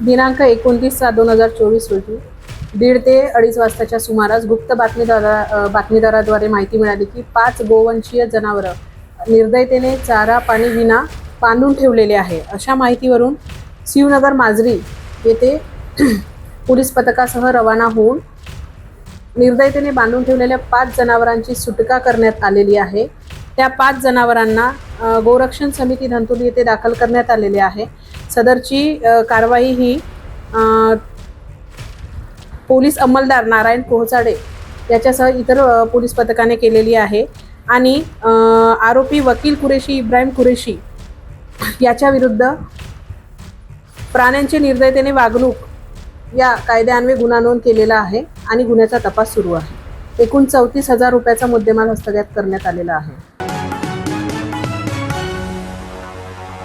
दिनांक 29/7/2024 रोजी 1:30 ते 2:30 वाजताच्या सुमारास गुप्त बातमीदाराद्वारे माहिती मिळाली की 5 गोवंशीय जनावरं निर्दयतेने चारा पाणी विना बांधून ठेवलेले आहे. अशा माहितीवरून शिवनगर माजरी येथे पोलीस पथकासह रवाना होऊन निर्दयतेने बांधून ठेवलेल्या 5 जनावरांची सुटका करण्यात आलेली आहे. त्या 5 जनावरांना गोरक्षण समिती धंतोली येथे दाखल करण्यात आलेले आहे. सदरची कारवाई ही पोलीस अंमलदार नारायण पोहचाडे याच्यासह इतर पोलीस पथकाने केलेली आहे आणि आरोपी वकील कुरेशी इब्राहिम कुरेशी याच्या विरुद्ध प्राण्यांचे निर्दयतेने वागणूक या कायद्यान्वये गुन्हा नोंद केलेला आहे आणि गुन्ह्याचा तपास सुरू आहे. एकूण 34,000 रुपयाचा मुद्देमाल हस्तगत करण्यात आलेला आहे.